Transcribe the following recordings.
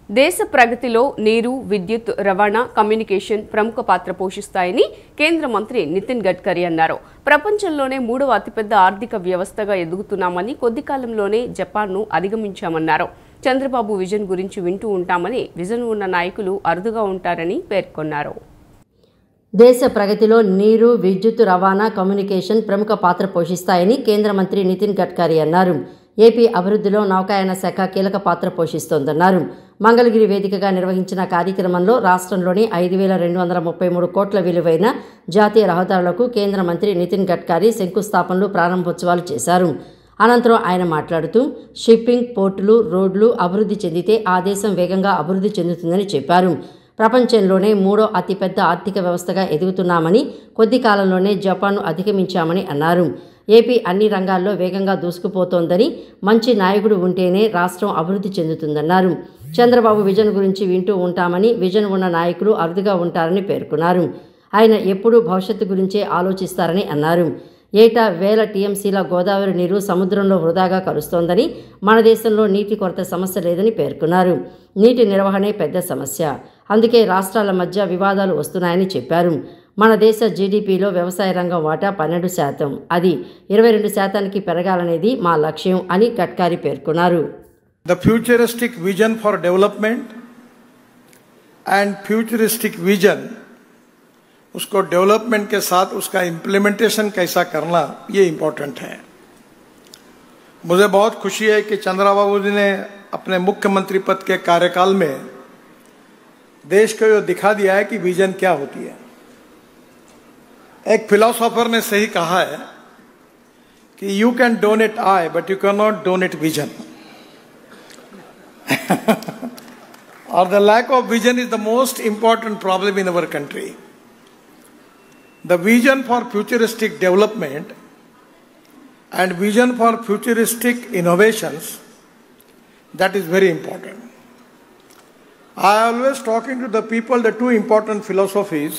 దేశ ప్రగతిలో నీరు, విద్యుత్, రవాణా, కమ్యూనికేషన్ ప్రముఖ పాత్ర పోషిస్తాయని కేంద్ర మంత్రి నితిన్ గడ్కరీ అన్నారు. ప్రపంచంలోనే మూడవ అతిపెద్ద ఆర్థిక వ్యవస్థగా ఎదుగుతున్నామని, కొద్ది కాలంలోనే జపాన్ను అధిగమించామన్నారు. చంద్రబాబు విజన్ గురించి వింటూ ఉంటామని, విజన్ ఉన్న నాయకులు అరుదుగా ఉంటారని పేర్కొన్నారు. దేశ ప్రగతిలో నీరు, విద్యుత్, రవాణా, కమ్యూనికేషన్ ప్రముఖ పాత్ర పోషిస్తాయని కేంద్ర మంత్రి నితిన్ గడ్కరీ అన్నారు. ఏపీ అభివృద్ధిలో నౌకాయాన శాఖ కీలక పాత్ర పోషిస్తోందన్నారు. మంగళగిరి వేదికగా నిర్వహించిన కార్యక్రమంలో రాష్ట్రంలోని 5,233 కోట్ల విలువైన జాతీయ రహదారులకు కేంద్ర మంత్రి నితిన్ గడ్కరీ శంకుస్థాపనలు, ప్రారంభోత్సవాలు చేశారు. అనంతరం ఆయన మాట్లాడుతూ షిప్పింగ్, పోర్టులు, రోడ్లు అభివృద్ధి చెందితే ఆ దేశం వేగంగా అభివృద్ధి చెందుతుందని చెప్పారు. ప్రపంచంలోనే మూడో అతిపెద్ద ఆర్థిక వ్యవస్థగా ఎదుగుతున్నామని, కొద్ది కాలంలోనే జపాన్ను అధిగమించామని అన్నారు. ఏపీ అన్ని రంగాల్లో వేగంగా దూసుకుపోతోందని, మంచి నాయకుడు ఉంటేనే రాష్ట్రం అభివృద్ధి చెందుతుందన్నారు. చంద్రబాబు విజన్ గురించి వింటూ ఉంటామని, విజన్ ఉన్న నాయకులు అరుదుగా ఉంటారని పేర్కొన్నారు. ఆయన ఎప్పుడూ భవిష్యత్తు గురించే ఆలోచిస్తారని అన్నారు. ఏటా వేల టీఎంసీల గోదావరి నీరు సముద్రంలో వృధాగా కలుస్తోందని, మన దేశంలో నీటి కొరత సమస్య లేదని పేర్కొన్నారు. నీటి నిర్వహణే పెద్ద సమస్య, అందుకే రాష్ట్రాల మధ్య వివాదాలు వస్తున్నాయని చెప్పారు. మన దేశ జీడీపీలో వ్యవసాయ రంగం వాటా 12%, అది 22%కి పెరగాలనేది మా లక్ష్యం అని గడ్కరీ పేర్కొన్నారు. The futuristic vision for development and futuristic vision, उसको डेवलपमेंट के साथ उसका इम्प्लीमेंटेशन कैसा करना, ये इम्पोर्टेंट है. मुझे बहुत खुशी है कि चंद्रबाबू जी ने अपने मुख्यमंत्री पद के कार्यकाल में देश को ये दिखा दिया है कि विजन क्या होती है. एक फिलोसोफर ने सही कहा है कि you can donate eye but you can not donate vision. और the lack of vision is the most important problem in our country. The vision for futuristic development and vision for futuristic innovations, that is very important. I always talking to the people the two important philosophies.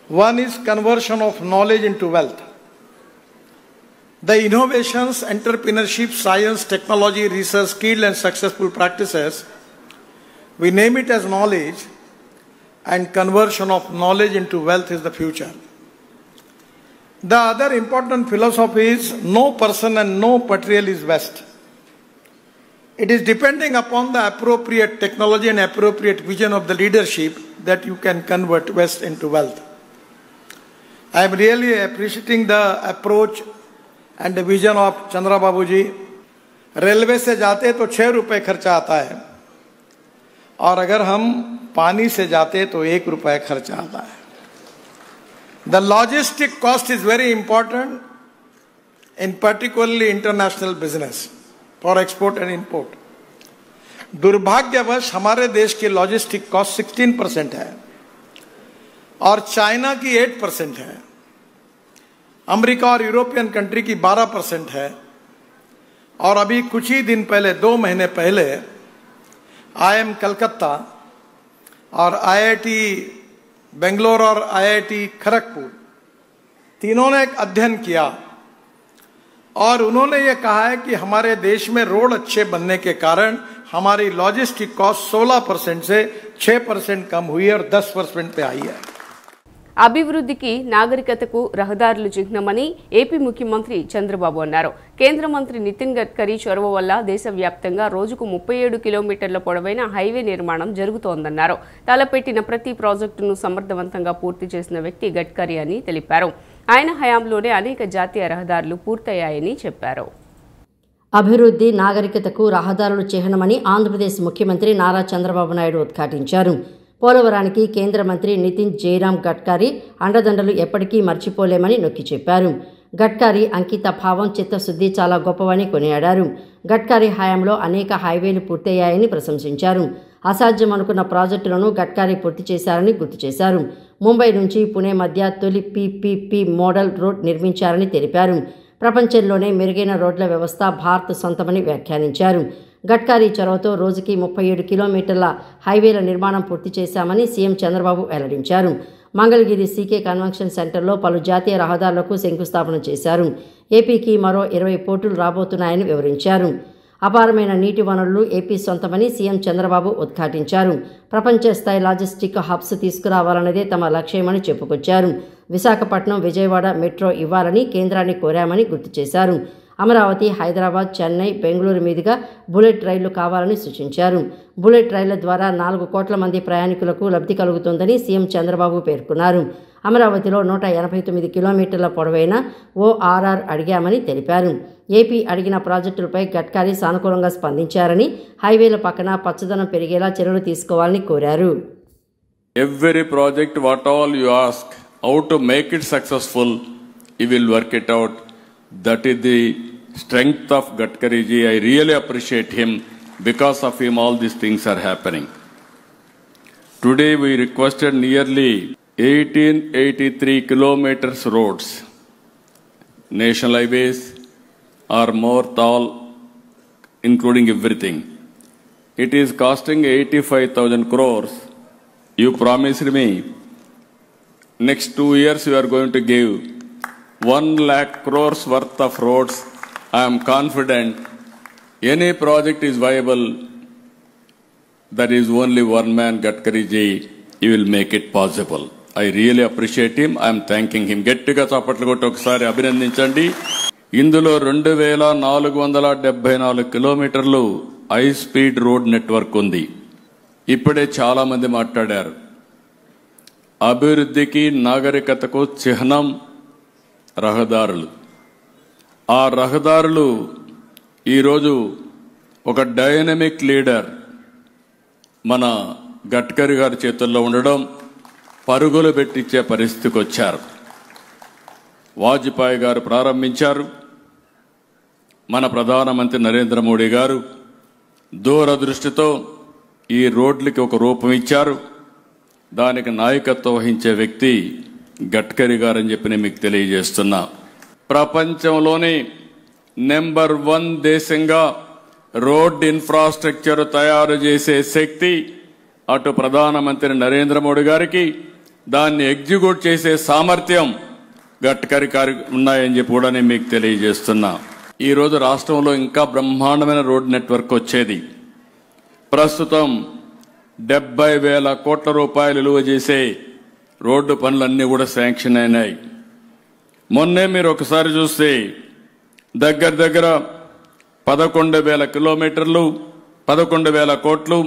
One is conversion of knowledge into wealth. The innovations, entrepreneurship, science, technology, research, skilled and successful practices, we name it as knowledge, and conversion of knowledge into wealth is the future. The other important philosophy is no person and no material is waste. It is depending upon the appropriate technology and appropriate vision of the leadership that you can convert waste into wealth. I am really appreciating the approach and the vision of Chandrababu ji. Railway से जाते तो 6 रुपए खर्चा आता है, और अगर हम पानी से जाते तो 1 रुपया खर्चा आता है. The logistic cost is very important in particularly international business for export and import. दुर्भाग्यवश हमारे देश की लॉजिस्टिक कॉस्ट 16% है और चाइना की 8% है. अमेरिका और यूरोपियन कंट्री की 12% है. और अभी कुछ ही दिन पहले, 2 महीने पहले, IIM कलकत्ता और IIT बेंगलोर और IIT खड़गपुर तीनों ने एक अध्ययन किया और उन्होंने ये कहा है कि हमारे देश में रोड अच्छे बनने के कारण हमारी लॉजिस्टिक कॉस्ट 16% से 6% कम हुई है और 10% पे आई है. అభివృద్ధికి, నాగరికతకు రహదారులు చిహ్నమని ఏపీ ముఖ్యమంత్రి చంద్రబాబు అన్నారు. కేంద్ర మంత్రి నితిన్ గడ్కరీ చొరవ వల్ల దేశవ్యాప్తంగా రోజుకు 37 కిలోమీటర్ల పొడవైన హైవే నిర్మాణం జరుగుతోందన్నారు. తలపెట్టిన ప్రతి ప్రాజెక్టును సమర్థవంతంగా పూర్తి చేసిన వ్యక్తి గడ్కరీ అని తెలిపారు. ఆయన హయాంలోనే అనేక జాతీయ రహదారులు పూర్తయ్యాయని చెప్పారు. అభివృద్ధి, నాగరికతకు రహదారులు చిహ్నమని ఆంధ్రప్రదేశ్ ముఖ్యమంత్రి నారా చంద్రబాబు నాయుడు ఉద్ఘాటించారు. పోలవరానికి కేంద్ర మంత్రి నితిన్ జైరామ్ గడ్కరీ అండదండలు ఎప్పటికీ మర్చిపోలేమని నొక్కి చెప్పారు. గడ్కరీ అంకిత భావం, చిత్తశుద్ధి చాలా గొప్పవని కొనియాడారు. గడ్కరీ హయాంలో అనేక హైవేలు పూర్తయ్యాయని ప్రశంసించారు. అసాధ్యం అనుకున్న ప్రాజెక్టులను గడ్కరీ పూర్తి చేశారని గుర్తు చేశారు. ముంబై నుంచి పుణే మధ్య తొలి PPP మోడల్ రోడ్ నిర్మించారని తెలిపారు. ప్రపంచంలోనే మెరుగైన రోడ్ల వ్యవస్థ భారత్ సొంతమని వ్యాఖ్యానించారు. గడ్కరీ చొరవతో రోజుకి 37 కిలోమీటర్ల హైవేల నిర్మాణం పూర్తి చేశామని సీఎం చంద్రబాబు వెల్లడించారు. మంగళగిరి సీకే కన్వెన్షన్ సెంటర్లో పలు జాతీయ రహదారులకు శంకుస్థాపన చేశారు. ఏపీకి మరో 20 పోర్టులు రాబోతున్నాయని వివరించారు. అపారమైన నీటి వనరులు ఏపీ సొంతమని సీఎం చంద్రబాబు ఉద్ఘాటించారు. ప్రపంచ స్థాయి లాజిస్టిక్ హబ్స్ తీసుకురావాలన్నదే తమ లక్ష్యమని చెప్పుకొచ్చారు. విశాఖపట్నం, విజయవాడ మెట్రో ఇవ్వాలని కేంద్రాన్ని కోరామని గుర్తు చేశారు. అమరావతి, హైదరాబాద్, చెన్నై, బెంగళూరు మీదుగా బుల్లెట్ రైళ్లు కావాలని సూచించారు. బుల్లెట్ రైళ్ల ద్వారా 4 కోట్ల మంది ప్రయాణికులకు లబ్ధి కలుగుతుందని సీఎం చంద్రబాబు పేర్కొన్నారు. అమరావతిలో 189 కిలోమీటర్ల పొడవైన ఓఆర్ఆర్ అడిగామని తెలిపారు. ఏపీ అడిగిన ప్రాజెక్టులపై గడ్కరీ సానుకూలంగా స్పందించారని, హైవేల పక్కన పచ్చదనం పెరిగేలా చర్యలు తీసుకోవాలని కోరారు. Every project, what all you ask, how to make it successful, he will work it out. That is the strength of Gadkari ji. I really appreciate him. Because of him, all these things are happening. Today, we requested nearly 1883 kilometers roads. National highways are more tall, including everything. It is costing 85,000 crores. You promised me next 2 years you are going to give 1 lakh crores worth of roads. I am confident any project is viable. There is only one man, Gadkari ji. He will make it possible. I really appreciate him. I am thanking him. గట్టిగా చప్పట్లు కొట్టి ఒకసారి అభినందించండి. ఇందులో 2474 కిలోమీటర్లు high speed road network ఉంది. ఇప్పుడే చాలా మంది మాట్లాడారు. అభివృద్ధికి, నాగరికతకు చిహ్నం రహదారులు. ఆ రహదారులు ఈరోజు ఒక డైనమిక్ లీడర్ మన గడ్కరీ గారి చేతుల్లో ఉండడం, పరుగులు పెట్టించే పరిస్థితికి వచ్చారు. వాజ్పేయి గారు ప్రారంభించారు. మన ప్రధానమంత్రి నరేంద్ర మోడీ గారు దూరదృష్టితో ఈ రోడ్లకి ఒక రూపం ఇచ్చారు. దానికి నాయకత్వం వహించే వ్యక్తి గడ్కరీ గారని చెప్పి నేను మీకు తెలియజేస్తున్నా. ప్రపంచంలోనే నెంబర్ 1 దేశంగా రోడ్ ఇన్ఫ్రాస్ట్రక్చర్ తయారు చేసే శక్తి అటు ప్రధానమంత్రి నరేంద్ర మోడీ గారికి, దాన్ని ఎగ్జిక్యూట్ చేసే సామర్థ్యం గడ్కరీ గారికి ఉన్నాయని చెప్పి కూడా నేను మీకు తెలియజేస్తున్నా. ఈరోజు రాష్ట్రంలో ఇంకా బ్రహ్మాండమైన రోడ్ నెట్వర్క్ వచ్చేది. ప్రస్తుతం 70,000 కోట్ల రూపాయలు విలువ చేసే రోడ్డు పనులన్నీ కూడా శాంక్షన్ అయినాయి. మొన్నే మీరు ఒకసారి చూస్తే దగ్గర 11,000 కిలోమీటర్లు, 11,000 కోట్లు,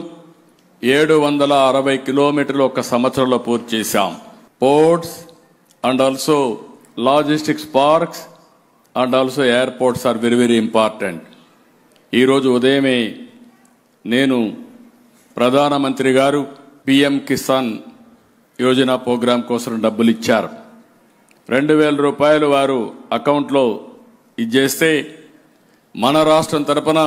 760 కిలోమీటర్లు ఒక సంవత్సరంలో పూర్తి చేశాం. Ports and also logistics parks and also airports are very very important. ఈరోజు ఉదయమే నేను ప్రధానమంత్రి గారు పిఎం కిసాన్ యోజన ప్రోగ్రాం కోసం డబ్బులు ఇచ్చారు. 2,000 రూపాయలు వారు అకౌంట్లో ఇచ్చేస్తే మన రాష్ట్రం తరపున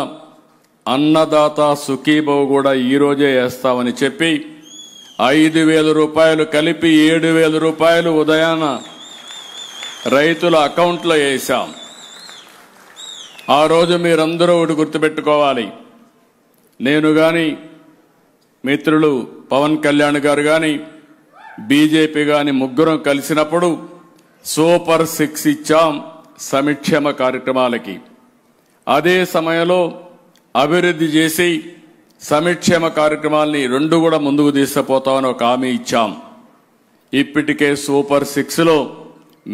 అన్నదాత సుఖీభవ కూడా ఈరోజే వేస్తామని చెప్పి 5,000 రూపాయలు కలిపి 7,000 రూపాయలు ఉదయాన రైతుల అకౌంట్లో వేశాం. ఆ రోజు మీరందరూ ఒకటి గుర్తుపెట్టుకోవాలి. నేను కానీ, మిత్రులు పవన్ కళ్యాణ్ గారు కానీ, బీజేపీ కానీ ముగ్గురం కలిసినప్పుడు సూపర్ 6 ఇచ్చాం సంక్షేమ కార్యక్రమాలకి. అదే సమయంలో అభివృద్ధి చేసి సంక్షేమ కార్యక్రమాలని 2 కూడా ముందుకు తీసుకుపోతామని ఒక హామీ ఇచ్చాం. ఇప్పటికే సూపర్ 6లో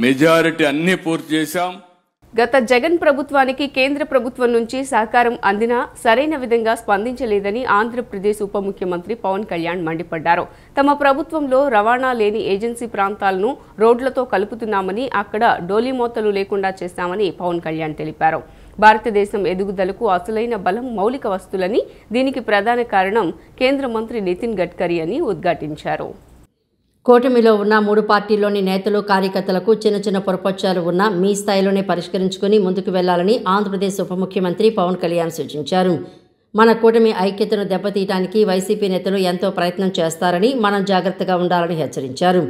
మెజారిటీ అన్ని పూర్తి చేశాం. గత జగన్ ప్రభుత్వానికి కేంద్ర ప్రభుత్వం నుంచి సహకారం అందినా సరైన విధంగా స్పందించలేదని ఆంధ్రప్రదేశ్ ఉప ముఖ్యమంత్రి పవన్ కళ్యాణ్ మండిపడ్డారు. తమ ప్రభుత్వంలో రవాణా లేని ఏజెన్సీ ప్రాంతాలను రోడ్లతో కలుపుతున్నామని, అక్కడ డోలీమోతలు లేకుండా చేస్తామని పవన్ కళ్యాణ్ తెలిపారు. భారతదేశం ఎదుగుదలకు అసలైన బలం మౌలిక వస్తువులని, దీనికి ప్రధాన కారణం కేంద్ర మంత్రి నితిన్ గడ్కరీ అని ఉద్ఘాటించారు. కూటమిలో ఉన్న 3 పార్టీల్లోని నేతలు, కార్యకర్తలకు చిన్న చిన్న పొరపచ్చాలు ఉన్నా మీ స్థాయిలోనే పరిష్కరించుకుని ముందుకు వెళ్లాలని ఆంధ్రప్రదేశ్ ఉప ముఖ్యమంత్రి పవన్ కళ్యాణ్ సూచించారు. మన కూటమి ఐక్యతను దెబ్బతీయడానికి వైసీపీ నేతలు ఎంతో ప్రయత్నం చేస్తారని, మనం జాగ్రత్తగా ఉండాలని హెచ్చరించారు.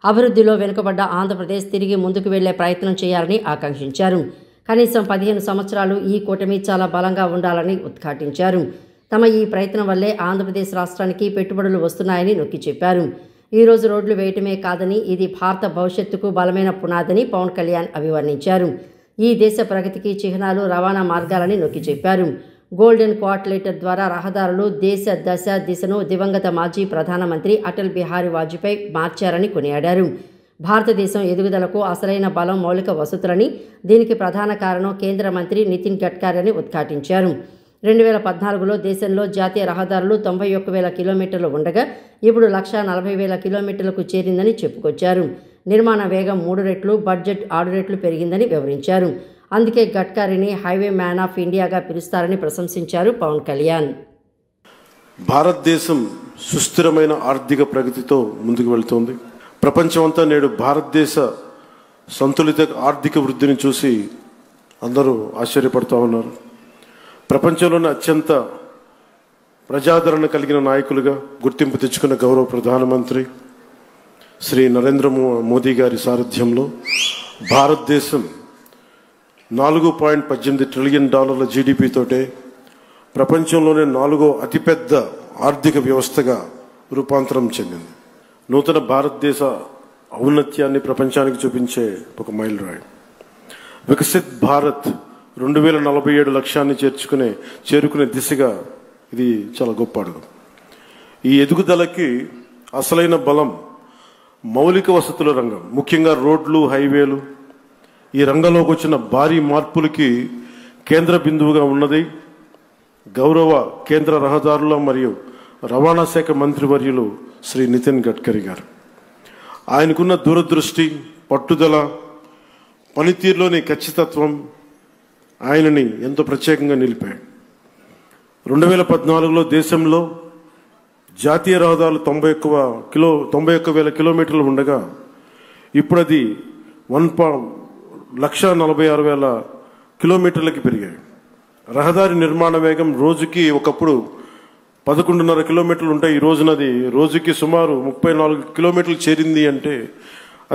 అభివృద్ధిలో వెనుకబడ్డ ఆంధ్రప్రదేశ్ తిరిగి ముందుకు వెళ్లే ప్రయత్నం చేయాలని ఆకాంక్షించారు. కనీసం 15 సంవత్సరాలు ఈ కూటమి చాలా బలంగా ఉండాలని ఉద్ఘాటించారు. తమ ఈ ప్రయత్నం వల్లే ఆంధ్రప్రదేశ్ రాష్ట్రానికి పెట్టుబడులు వస్తున్నాయని నొక్కి చెప్పారు. ఈ రోజు రోడ్లు వేయటమే కాదని, ఇది భారత భవిష్యత్తుకు బలమైన పునాదని పవన్ కళ్యాణ్ అభివర్ణించారు. ఈ దేశ ప్రగతికి చిహ్నాలు రవాణా మార్గాలని నొక్కి చెప్పారు. గోల్డెన్ క్వార్టర్లేటర్ ద్వారా రహదారులు దేశ దశ దిశను దివంగత మాజీ ప్రధానమంత్రి అటల్ బిహారీ వాజ్పేయి మార్చారని కొనియాడారు. భారతదేశం ఎదుగుదలకు అసలైన బలం మౌలిక వసతులని, దీనికి ప్రధాన కారణం కేంద్ర మంత్రి నితిన్ గడ్కరీ అని ఉద్ఘాటించారు. 2014లో దేశంలో జాతీయ రహదారులు 91,000 కిలోమీటర్లు ఉండగా ఇప్పుడు 140,000 కిలోమీటర్లకు చేరిందని చెప్పుకొచ్చారు. నిర్మాణ వేగం 3 రెట్లు, బడ్జెట్ 6 రెట్లు పెరిగిందని వివరించారు. అందుకే గడ్కరీని హైవే మ్యాన్ ఆఫ్ ఇండియాగా పిలుస్తారని ప్రశంసించారు పవన్ కళ్యాణ్. భారతదేశం సుస్థిరమైన ఆర్థిక ప్రగతితో ముందుకు వెళ్తోంది. ప్రపంచమంతా నేడు భారతదేశ సంతులిత ఆర్థిక వృద్ధిని చూసి అందరూ ఆశ్చర్యపడుతూ ఉన్నారు. ప్రపంచంలోనే అత్యంత ప్రజాదరణ కలిగిన నాయకులుగా గుర్తింపు తెచ్చుకున్న గౌరవ ప్రధానమంత్రి శ్రీ నరేంద్ర మోదీ గారి సారథ్యంలో భారతదేశం $4.18 ట్రిలియన్ జీడీపీ తోటే ప్రపంచంలోనే 4వ అతిపెద్ద ఆర్థిక వ్యవస్థగా రూపాంతరం చెందింది. నూతన భారతదేశ ఔన్నత్యాన్ని ప్రపంచానికి చూపించే ఒక మైలురాయి. వికసిత్ భారత్ 2047 లక్ష్యాన్ని చేరుకునే దిశగా ఇది చాలా గొప్ప అడుగు. ఈ ఎదుగుదలకి అసలైన బలం మౌలిక వసతుల రంగం, ముఖ్యంగా రోడ్లు, హైవేలు. ఈ రంగంలోకి వచ్చిన భారీ మార్పులకి కేంద్ర బిందువుగా ఉన్నది గౌరవ కేంద్ర రహదారుల మరియు రవాణా శాఖ మంత్రివర్యులు శ్రీ నితిన్ గడ్కరీ గారు. ఆయనకున్న దూరదృష్టి, పట్టుదల, పనితీరులోని ఖచ్చితత్వం ఆయనని ఎంతో ప్రత్యేకంగా నిలిపాయి. 2014లో దేశంలో జాతీయ రహదారులు 91,000 కిలోమీటర్లు ఉండగా ఇప్పుడు అది 1,46,000 కిలోమీటర్లకి పెరిగాయి. రహదారి నిర్మాణ వేగం రోజుకి ఒకప్పుడు 11.5 కిలోమీటర్లు ఉంటాయి. ఈ రోజునది రోజుకి సుమారు 34 కిలోమీటర్లు చేరింది అంటే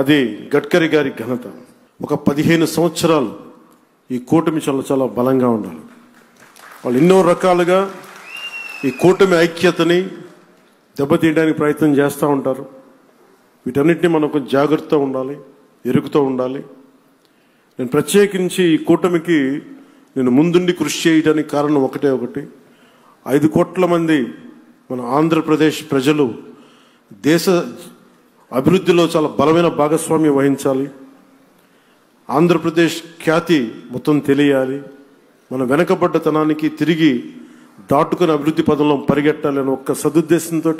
అది గడ్కరీ గారి ఘనత. ఒక 15 సంవత్సరాలు ఈ కూటమి చాలా బలంగా ఉండాలి. వాళ్ళు ఎన్నో రకాలుగా ఈ కూటమి ఐక్యతని దెబ్బతీయడానికి ప్రయత్నం చేస్తూ ఉంటారు. వీటన్నిటిని మనం కొంచెం జాగ్రత్తగా ఉండాలి, ఎరుగుతూ ఉండాలి. నేను ప్రత్యేకించి ఈ కూటమికి నేను ముందుండి కృషి చేయడానికి కారణం ఒకటి 5 కోట్ల మంది మన ఆంధ్రప్రదేశ్ ప్రజలు దేశ అభివృద్ధిలో చాలా బలమైన భాగస్వామ్యం వహించాలి. ఆంధ్రప్రదేశ్ ఖ్యాతి మొత్తం తెలియాలి. మన వెనకబడ్డతనానికి తిరిగి దాటుకుని అభివృద్ధి పదంలో పరిగెట్టాలి అని ఒక్క సదుద్దేశంతో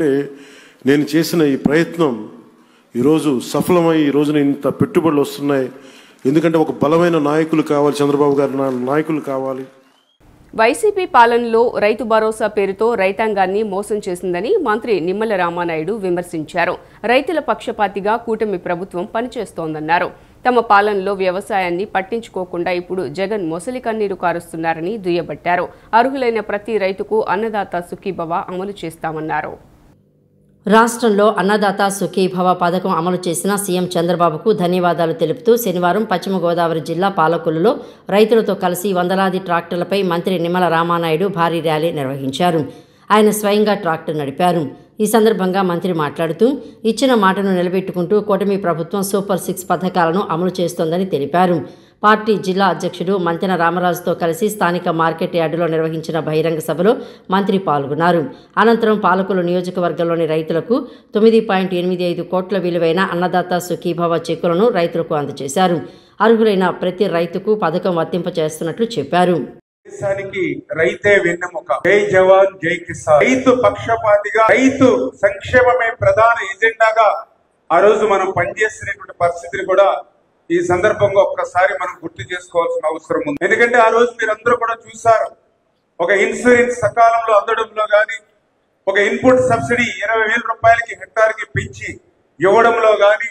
నేను చేసిన ఈ ప్రయత్నం ఈరోజు సఫలమై ఈ రోజున ఇంత పెట్టుబడులు వస్తున్నాయి. ఎందుకంటే ఒక బలమైన నాయకులు కావాలి, చంద్రబాబు గారి నాయకులు కావాలి. వైసీపీ పాలనలో రైతు భరోసా పేరుతో రైతాంగాన్ని మోసం చేసిందని మంత్రి నిమ్మల రామానాయుడు విమర్శించారు. రైతుల పక్షపాతిగా కూటమి ప్రభుత్వం పనిచేస్తోందన్నారు. తమ పాలనలో వ్యవసాయాన్ని పట్టించుకోకుండా ఇప్పుడు జగన్ మొసలి కన్నీరు కారుస్తున్నారని దుయ్యబట్టారు. అర్హులైన ప్రతి రైతుకు అన్నదాత సుఖీభవ అమలు చేస్తామన్నారు. రాష్ట్రంలో అన్నదాత సుఖీభవ పథకం అమలు చేసిన సీఎం చంద్రబాబుకు ధన్యవాదాలు తెలుపుతూ శనివారం పశ్చిమ గోదావరి జిల్లా పాలకొల్లులో రైతులతో కలిసి వందలాది ట్రాక్టర్లపై మంత్రి నిమ్మల రామానాయుడు భారీ ర్యాలీ నిర్వహించారు. ఆయన స్వయంగా ట్రాక్టర్ నడిపారు. ఈ సందర్భంగా మంత్రి మాట్లాడుతూ ఇచ్చిన మాటను నిలబెట్టుకుంటూ కూటమి ప్రభుత్వం సూపర్ 6 పథకాలను అమలు చేస్తోందని తెలిపారు. పార్టీ జిల్లా అధ్యక్షుడు మంతెన రామరాజుతో కలిసి స్థానిక మార్కెట్ యార్డులో నిర్వహించిన బహిరంగ సభలో మంత్రి పాల్గొన్నారు. అనంతరం పాలకొల్లు నియోజకవర్గంలోని రైతులకు 9.85 కోట్ల విలువైన అన్నదాత సుఖీభవ చెక్కులను రైతులకు అందజేశారు. అర్హులైన ప్రతి రైతుకు పథకం వర్తింపచేస్తున్నట్లు చెప్పారు. దేశానికి రైతే వెన్నెముక. జై జవాన్ జై కిసాన్. రైతు పక్షపాతిగా, రైతు సంక్షేమమే ప్రధాన ఎజెండాగా ఆ రోజు మనం పనిచేస్తున్నటువంటి పరిస్థితిని కూడా ఈ సందర్భంగా ఒక్కసారి మనం గుర్తు చేసుకోవాల్సిన అవసరం ఉంది. ఎందుకంటే ఆ రోజు మీరందరూ కూడా చూసారు, ఒక ఇన్సూరెన్స్ సకాలంలో అందడంలో గాని, ఒక ఇన్పుట్ సబ్సిడీ 20,000 రూపాయలకి హెక్టార్కి పెంచి ఇవ్వడంలో గాని,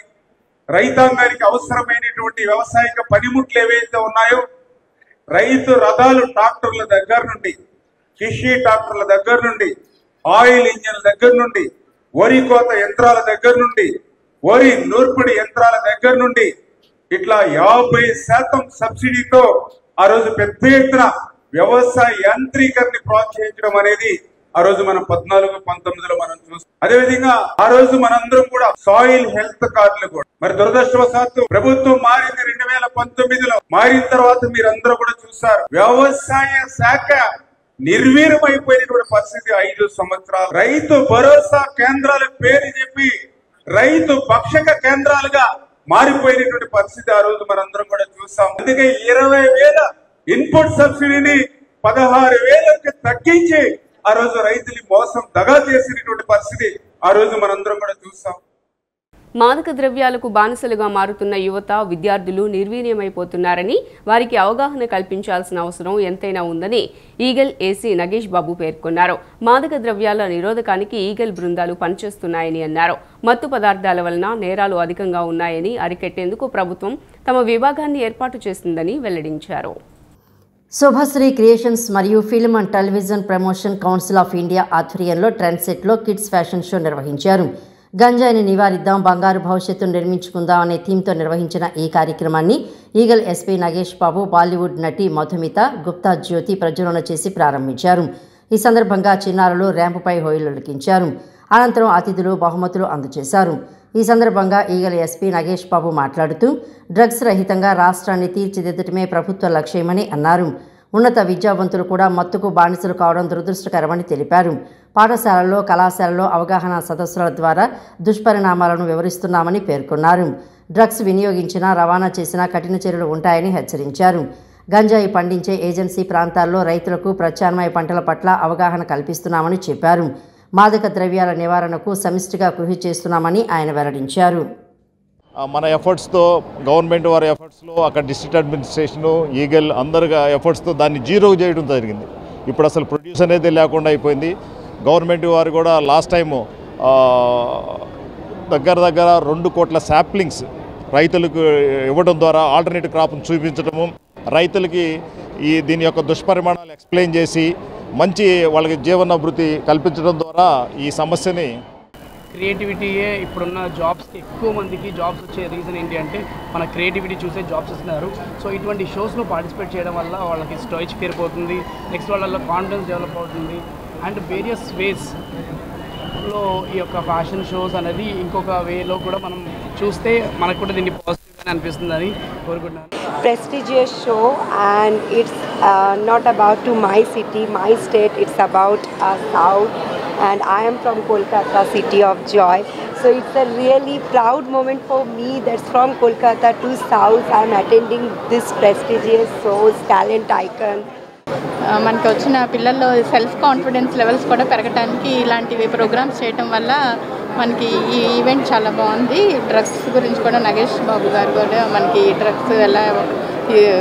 రైతాంగానికి అవసరమైనటువంటి వ్యవసాయక పనిముట్లు ఏవైతే ఉన్నాయో, రైతు రథాలు ట్రాక్టర్ల దగ్గర నుండి, కృషి ట్రాక్టర్ల దగ్గర నుండి, ఆయిల్ ఇంజన్ల దగ్గర నుండి, వరి కోత యంత్రాల దగ్గర నుండి, వరి నూర్పిడి యంత్రాల దగ్గర నుండి ఇట్లా 50% సబ్సిడీతో ఆ రోజు పెద్ద ఎత్తున వ్యవసాయ యాంత్రీకరణ ప్రోత్సహించడం అనేది ఆ రోజు మనం 14-19లో మనం చూస్తాం. అదేవిధంగా ఆ రోజు మనందరం కూడా సాయిల్ హెల్త్ కార్డులు కూడా, మరి దురదృష్టవశాత్తు ప్రభుత్వం మారింది 2019లో. మారిన తర్వాత మీరందరూ కూడా చూసారు, వ్యవసాయ శాఖ నిర్వీర్యమైపోయినటువంటి పరిస్థితి 5 సంవత్సరాలు. రైతు భరోసా కేంద్రాల పేరు చెప్పి రైతు భక్షక కేంద్రాలుగా మారిపోయినటువంటి పరిస్థితి ఆ రోజు మనందరం కూడా చూసాం. అందుకే 20,000 ఇన్పుట్ సబ్సిడీని 16,000కి తగ్గించి ఆ రోజు రైతులు మోసం దగా చేసినటువంటి పరిస్థితి ఆ రోజు మనందరం కూడా చూసాం. మాదక ద్రవ్యాలకు బానిసలుగా మారుతున్న యువత, విద్యార్థులు నిర్వీర్యమైపోతున్నారని, వారికి అవగాహన కల్పించాల్సిన అవసరం ఎంతైనా ఉందని ఈగల్ ఏసీ నగేష్ బాబు పేర్కొన్నారు. మాదక ద్రవ్యాల నిరోధకానికి ఈగల్ బృందాలు పనిచేస్తున్నాయని అన్నారు. మత్తు పదార్థాల వలన నేరాలు అధికంగా ఉన్నాయని అరికట్టేందుకు ప్రభుత్వం తమ విభాగాన్ని ఏర్పాటు చేసిందని వెల్లడించారు. శుభశ్రీ క్రియేషన్స్ మరియు film and television promotion council of India ఆధ్వర్యంలో ట్రెండ్ సెట్లో కిడ్స్ ఫ్యాషన్ షో నిర్వహించారు. గంజాయిని నివారిద్దాం, బంగారు భవిష్యత్తును నిర్మించుకుందాం అనే థీమ్తో నిర్వహించిన ఈ కార్యక్రమాన్ని ఈగల్ ఎస్పీ నగేష్ బాబు, బాలీవుడ్ నటి మధుమిత గుప్తా జ్యోతి ప్రజ్వలన చేసి ప్రారంభించారు. ఈ సందర్భంగా చిన్నారులు ర్యాంపుపై హోయలులికించారు. అనంతరం అతిథులు బహుమతులు అందజేశారు. ఈ సందర్భంగా ఈగల్ ఎస్పీ నగేష్ బాబు మాట్లాడుతూ డ్రగ్స్ రహితంగా రాష్ట్రాన్ని తీర్చిదిద్దటమే ప్రభుత్వ లక్ష్యమని అన్నారు. ఉన్నత విద్యావంతులు కూడా మత్తుకు బానిసలు కావడం దురదృష్టకరమని తెలిపారు. పాఠశాలల్లో, కళాశాలలో అవగాహన సదస్సుల ద్వారా దుష్పరిణామాలను వివరిస్తున్నామని పేర్కొన్నారు. డ్రగ్స్ వినియోగించినా, రవాణా చేసినా కఠిన చర్యలు ఉంటాయని హెచ్చరించారు. గంజాయి పండించే ఏజెన్సీ ప్రాంతాల్లో రైతులకు ప్రత్యామ్నాయ పంటల పట్ల అవగాహన కల్పిస్తున్నామని చెప్పారు. మాదక ద్రవ్యాల నివారణకు సమిష్టిగా కృషి చేస్తున్నామని ఆయన వెల్లడించారు. మన ఎఫర్ట్స్తో, గవర్నమెంట్ వారి ఎఫర్ట్స్లో, అక్కడ డిస్ట్రిక్ట్ అడ్మినిస్ట్రేషను, ఈగల్ అందరుగా ఎఫర్ట్స్తో దాన్ని జీరో చేయడం జరిగింది. ఇప్పుడు అసలు ప్రొడ్యూస్ అనేది లేకుండా అయిపోయింది. గవర్నమెంట్ వారు కూడా లాస్ట్ టైము దగ్గర 2 కోట్ల శాప్లింగ్స్ రైతులకు ఇవ్వడం ద్వారా ఆల్టర్నేటివ్ క్రాప్ను చూపించడము, రైతులకి దీని యొక్క దుష్పరిమాణాలు ఎక్స్ప్లెయిన్ చేసి మంచి వాళ్ళకి జీవనాభివృద్ధి కల్పించడం ద్వారా ఈ సమస్యని క్రియేటివిటీయే ఇప్పుడున్న జాబ్స్కి ఎక్కువ మందికి జాబ్స్ వచ్చే రీజన్ ఏంటి అంటే మన క్రియేటివిటీ చూసే జాబ్స్ ఇస్తున్నారు. సో ఇటువంటి షోస్లో పార్టిసిపేట్ చేయడం వల్ల వాళ్ళకి స్టేజ్ ఫియర్ పోతుంది, నెక్స్ట్ వాళ్ళ కాన్ఫిడెన్స్ డెవలప్ అవుతుంది. అండ్ వేరియస్ వేస్లో ఈ యొక్క ఫ్యాషన్ షోస్ అనేది ఇంకొక వేలో కూడా మనం చూస్తే మనకు కూడా దీన్ని పాజిటివ్గానే అనిపిస్తుందని కోరుకుంటున్నాను. Prestigious show, and it's not about to my city, my state, it's about South, and I am from Kolkata, city of joy. So it's a really proud moment for me that's from Kolkata to South. I'm attending this prestigious shows, talent icon. మనకి వచ్చిన పిల్లల్లో self confidence levels కూడా పెరగడానికి ఇలాంటివి programmes చేయడం వల్ల మనకి ఈ ఈవెంట్ చాలా బాగుంది. డ్రగ్స్ గురించి కూడా నగేష్ బాబు గారు కూడా మనకి డ్రగ్స్ ఎలా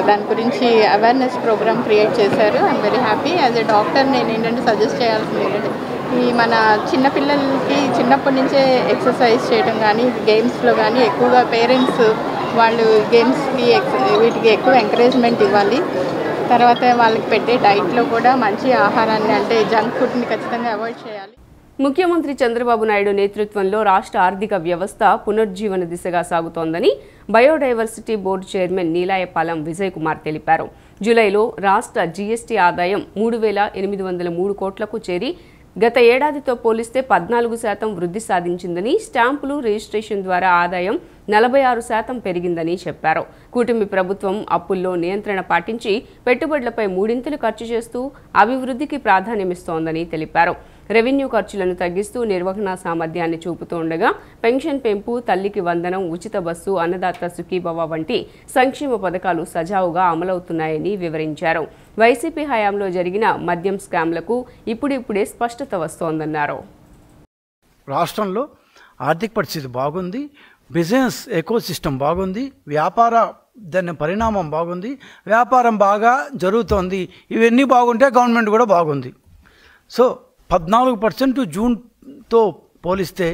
దాని గురించి అవేర్నెస్ ప్రోగ్రామ్ క్రియేట్ చేశారు. I'm very happy. As a doctor నేను ఏంటంటే సజెస్ట్ చేయాల్సింది ఏంటంటే ఈ మన చిన్నపిల్లలకి చిన్నప్పటి నుంచే ఎక్సర్సైజ్ చేయడం కానీ, గేమ్స్లో కానీ ఎక్కువగా పేరెంట్స్ వాళ్ళు గేమ్స్కి వీటికి ఎక్కువ ఎంకరేజ్మెంట్ ఇవ్వాలి. తర్వాత వాళ్ళకి పెట్టే డైట్లో కూడా మంచి ఆహారాన్ని అంటే జంక్ ఫుడ్ని ఖచ్చితంగా అవాయిడ్ చేయాలి. ముఖ్యమంత్రి చంద్రబాబు నాయుడు నేతృత్వంలో రాష్ట్ర ఆర్థిక వ్యవస్థ పునరుజ్జీవన దిశగా సాగుతోందని biodiversity board chairman Nilayapalem Vijay Kumar తెలిపారు. జూలైలో రాష్ట్ర జీఎస్టీ ఆదాయం 3,803 కోట్లకు చేరి గత ఏడాదితో పోలిస్తే 14% వృద్ధి సాధించిందని, స్టాంపులు, రిజిస్ట్రేషన్ ద్వారా ఆదాయం 46% పెరిగిందని చెప్పారు. కూటమి ప్రభుత్వం అప్పుల్లో నియంత్రణ పాటించి పెట్టుబడులపై 3 ఖర్చు చేస్తూ అభివృద్ధికి ప్రాధాన్యమిస్తోందని తెలిపారు. రెవెన్యూ ఖర్చులను తగ్గిస్తూ నిర్వహణ సామర్థ్యాన్ని చూపుతూ ఉండగా పెన్షన్ పెంపు, తల్లికి వందనం, ఉచిత బస్సు, అన్నదాత సుఖీభవ వంటి సంక్షేమ పథకాలు సజావుగా అమలవుతున్నాయని వివరించారు. వైసీపీ హయాంలో జరిగిన మద్యం స్కామ్లకు ఇప్పుడిప్పుడే స్పష్టత వస్తోందన్నారు. రాష్ట్రంలో ఆర్థిక పరిస్థితి బాగుంది, బిజినెస్ ఎకోసిస్టమ్ బాగుంది, దాని పరిణామం బాగుంది, వ్యాపారం బాగా జరుగుతోంది. ఇవన్నీ బాగుంటే గవర్నమెంట్ కూడా బాగుంది. సో 14% జూన్తో పోలిస్తే,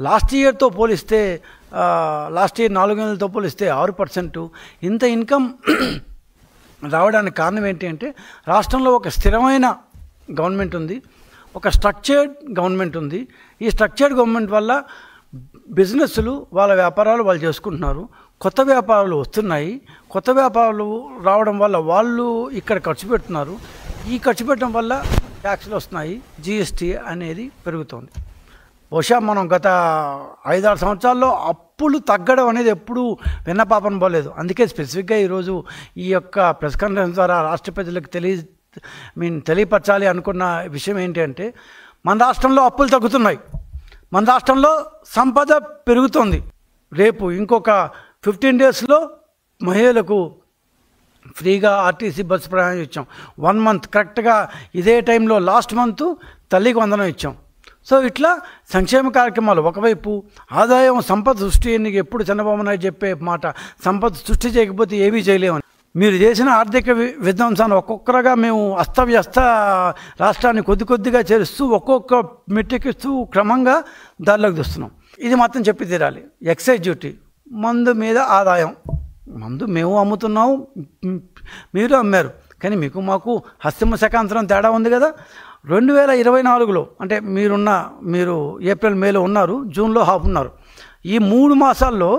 లాస్ట్ ఇయర్తో పోలిస్తే, లాస్ట్ ఇయర్ 4 నెలలతో పోలిస్తే 6% ఇంత ఇన్కమ్ రావడానికి కారణం ఏంటి అంటే రాష్ట్రంలో ఒక స్థిరమైన గవర్నమెంట్ ఉంది, ఒక స్ట్రక్చర్డ్ గవర్నమెంట్ ఉంది. ఈ స్ట్రక్చర్డ్ గవర్నమెంట్ వల్ల బిజినెస్లు వాళ్ళ వ్యాపారాలు వాళ్ళు చేసుకుంటున్నారు, కొత్త వ్యాపారాలు వస్తున్నాయి. కొత్త వ్యాపారాలు రావడం వల్ల వాళ్ళు ఇక్కడ ఖర్చు పెడుతున్నారు. ఈ ఖర్చు పెట్టడం వల్ల ట్యాక్స్లు వస్తున్నాయి, జిఎస్టీ అనేది పెరుగుతుంది. బహుశా మనం గత 5-6 సంవత్సరాల్లో అప్పులు తగ్గడం అనేది ఎప్పుడూ విన్నపాపన పోలేదు. అందుకే స్పెసిఫిక్గా ఈరోజు ఈ యొక్క ప్రెస్ కాన్ఫరెన్స్ ద్వారా రాష్ట్ర ప్రజలకు తెలియపరచాలి అనుకున్న విషయం ఏంటి అంటే, మన రాష్ట్రంలో అప్పులు తగ్గుతున్నాయి, మన రాష్ట్రంలో సంపద పెరుగుతుంది. రేపు ఇంకొక 15 డేస్లో మహిళలకు ఫ్రీగా ఆర్టీసీ బస్సు ప్రయాణం ఇచ్చాం. 1 మంత్ కరెక్ట్గా ఇదే టైంలో లాస్ట్ మంత్ తల్లికి వందనం ఇచ్చాం. సో ఇట్లా సంక్షేమ కార్యక్రమాలు ఒకవైపు, ఆదాయం సంపద సృష్టి. ఎప్పుడు చంద్రబాబు నాయుడు చెప్పే మాట, సంపద సృష్టి చేయకపోతే ఏమీ చేయలేమని. మీరు చేసిన ఆర్థిక విధ్వంసాన్ని ఒక్కొక్కరుగా మేము అస్తవ్యస్త రాష్ట్రాన్ని కొద్దిగా చేరుస్తూ ఒక్కొక్క మెట్టికిస్తూ క్రమంగా దారిలోకి తెస్తున్నాం. ఇది మాత్రం చెప్పి తీరాలి. ఎక్సైజ్ డ్యూటీ, మందు మీద ఆదాయం. మందు మేము అమ్ముతున్నాము, మీరు అమ్మారు, కానీ మీకు మాకు హస్తమ శకాంతరం తేడా ఉంది కదా. 2024లో అంటే మీరు ఏప్రిల్ మేలో ఉన్నారు, జూన్లో హాఫ్ ఉన్నారు. ఈ 3 మాసాల్లో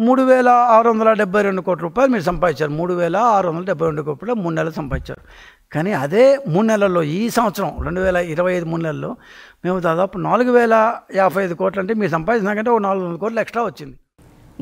3,672 కోట్ల రూపాయలు మీరు సంపాదించారు. 3,672 కోట్ల రూపాయలు 3 నెలలు సంపాదించారు. కానీ అదే 3 నెలల్లో, ఈ సంవత్సరం 2025 3 నెలల్లో మేము దాదాపు 4,055 కోట్లు, అంటే మీరు సంపాదించిన కంటే 400 కోట్లు ఎక్స్ట్రా వచ్చింది.